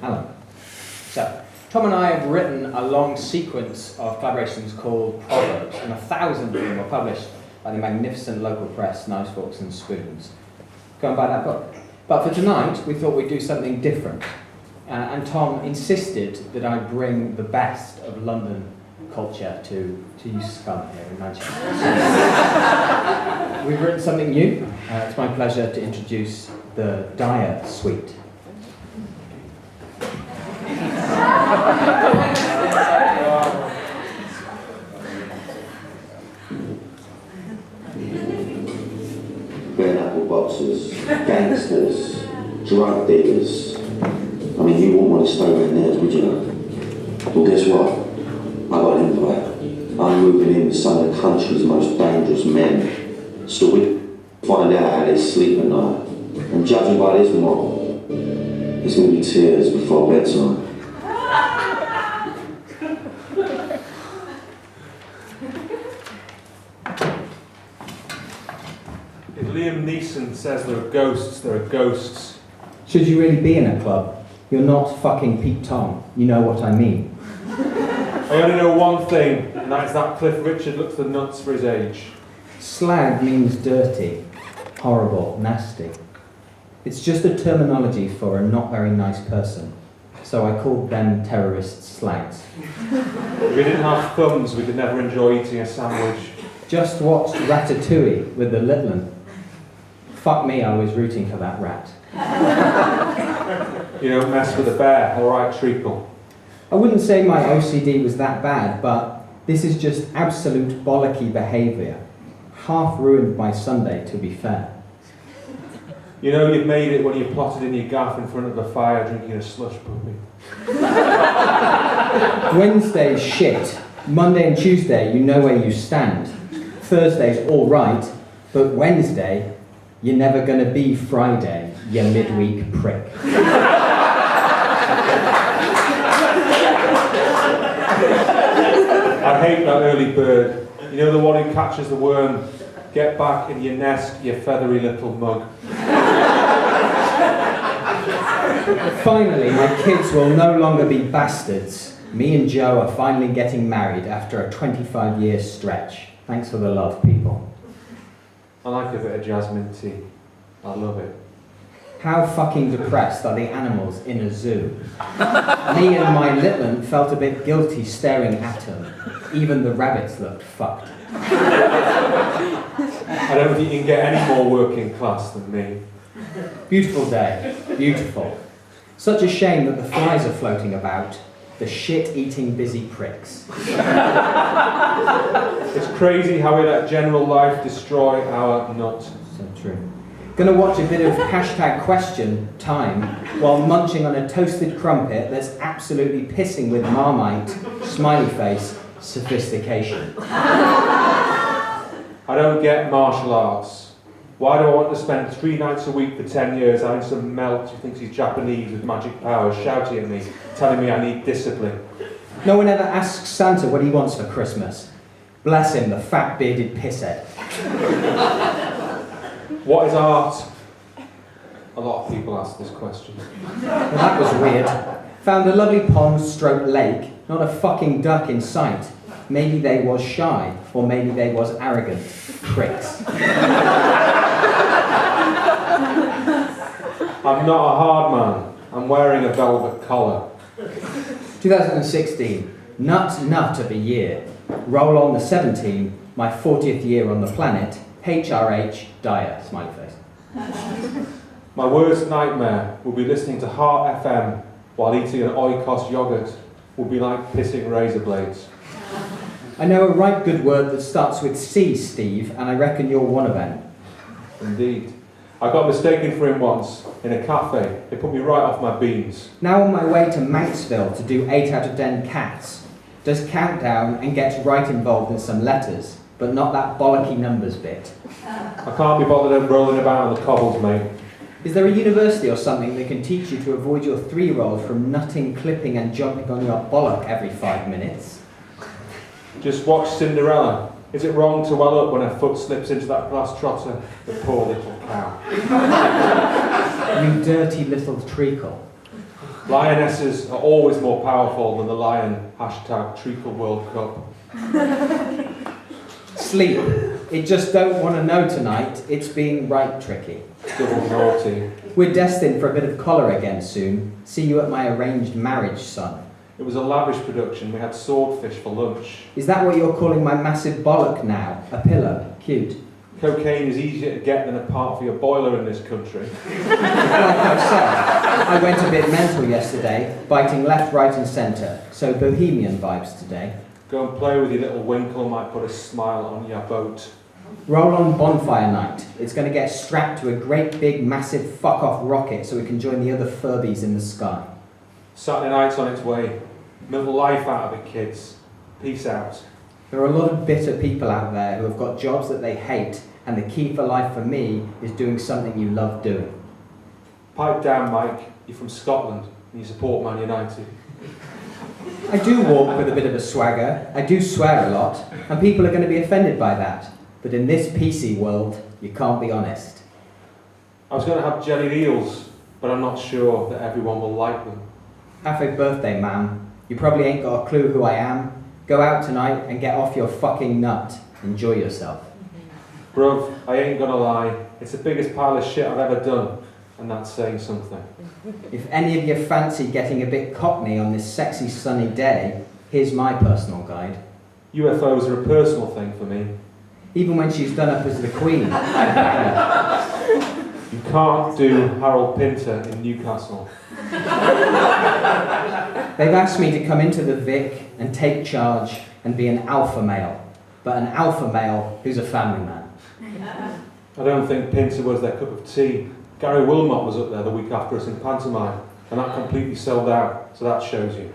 Alan. So, Tom and I have written a long sequence of collaborations called Proverbs, and 1,000 of them were published by the magnificent local press, Knives, Forks and Spoons. Go and buy that book. But for tonight, we thought we'd do something different. And Tom insisted that I bring the best of London culture to Scum here in Manchester. We've written something new. It's my pleasure to introduce the Dyer suite. Bare knuckle boxers, gangsters, drug dealers. I mean, you wouldn't want to stay around there, would you? Well, guess what? I got an invite. I'm moving in with some of the country's most dangerous men. So we find out how they sleep at night. And judging by this model, there's going to be tears before bedtime. If Liam Neeson says there are ghosts, there are ghosts. Should you really be in a club? You're not fucking Pete Tong. You know what I mean. I only know one thing, and that is that Cliff Richard looks the nuts for his age. Slag means dirty, horrible, nasty. It's just a terminology for a not very nice person. So I called them terrorist slags. If we didn't have thumbs, we could never enjoy eating a sandwich. Just watched Ratatouille with the little one. Fuck me, I was rooting for that rat. You don't mess with a bear, alright, treacle. I wouldn't say my OCD was that bad, but this is just absolute bollocky behaviour. Half ruined my Sunday, to be fair. You know you've made it when you plotted in your gaff in front of a fire drinking a slush puppy. Wednesday's shit. Monday and Tuesday, you know where you stand. Thursday's all right, but Wednesday, you're never going to be Friday, you midweek prick. I hate that early bird. You know the one who catches the worm? Get back in your nest, you feathery little mug. Finally, my kids will no longer be bastards. Me and Joe are finally getting married after a 25-year stretch. Thanks for the love, people. I like a bit of jasmine tea. I love it. How fucking depressed are the animals in a zoo? Me and my little one felt a bit guilty staring at them. Even the rabbits looked fucked. I don't think you can get any more working class than me. Beautiful day. Beautiful. Such a shame that the flies are floating about. The shit-eating busy pricks. It's crazy how we let general life destroy our nut. So true. Gonna watch a bit of #question time while munching on a toasted crumpet that's absolutely pissing with Marmite, smiley face, sophistication. I don't get martial arts. Why do I want to spend 3 nights a week for 10 years having some melt who thinks he's Japanese with magic powers shouting at me, telling me I need discipline? No one ever asks Santa what he wants for Christmas. Bless him, the fat bearded pisshead. What is art? A lot of people ask this question. Well, that was weird. Found a lovely pond/lake, not a fucking duck in sight. Maybe they was shy, or maybe they was arrogant. Pricks. I'm not a hard man. I'm wearing a velvet collar. 2016, nut of the year. Roll on the 17, my 40th year on the planet. HRH, Dyer, smiley face. My worst nightmare will be listening to Heart FM while eating an Oikos yogurt. Will be like pissing razor blades. I know a right good word that starts with C, Steve, and I reckon you're one of them. Indeed. I got mistaken for him once in a cafe. It put me right off my beans. Now on my way to Manxville to do 8 out of 10 cats. Does countdown and gets right involved in some letters, but not that bollocky numbers bit. I can't be bothered rolling about on the cobbles, mate. Is there a university or something that can teach you to avoid your 3-year-old from nutting, clipping and jumping on your bollock every 5 minutes? Just watch Cinderella. Is it wrong to well up when her foot slips into that glass trotter? The poor little cow. You dirty little treacle. Lionesses are always more powerful than the lion. Hashtag Treacle World Cup. Sleep. It just don't want to know tonight. It's being right tricky. Double naughty. We're destined for a bit of collar again soon. See you at my arranged marriage, son. It was a lavish production. We had swordfish for lunch. Is that what you're calling my massive bollock now? A pillow? Cute. Cocaine is easier to get than a part for your boiler in this country. Like I said, I went a bit mental yesterday, biting left, right and centre. So bohemian vibes today. Go and play with your little winkle, might put a smile on your boat. Roll on bonfire night. It's going to get strapped to a great big massive fuck-off rocket so we can join the other Furbies in the sky. Saturday night's on its way. Milk the life out of it, kids. Peace out. There are a lot of bitter people out there who have got jobs that they hate, and the key for life for me is doing something you love doing. Pipe down, Mike. You're from Scotland and you support Man United. I do walk with a bit of a swagger, I do swear a lot, and people are going to be offended by that. But in this PC world, you can't be honest. I was going to have jellied eels, but I'm not sure that everyone will like them. Happy birthday, ma'am. You probably ain't got a clue who I am. Go out tonight and get off your fucking nut. Enjoy yourself. Bruv, I ain't gonna lie, it's the biggest pile of shit I've ever done, and that's saying something. If any of you fancy getting a bit cockney on this sexy sunny day, here's my personal guide. UFOs are a personal thing for me. Even when she's done up as the Queen. You can't do Harold Pinter in Newcastle. They've asked me to come into the Vic and take charge and be an alpha male, but an alpha male who's a family man. I don't think Pinter was their cup of tea. Gary Wilmot was up there the week after us in pantomime, and that completely sold out, so that shows you.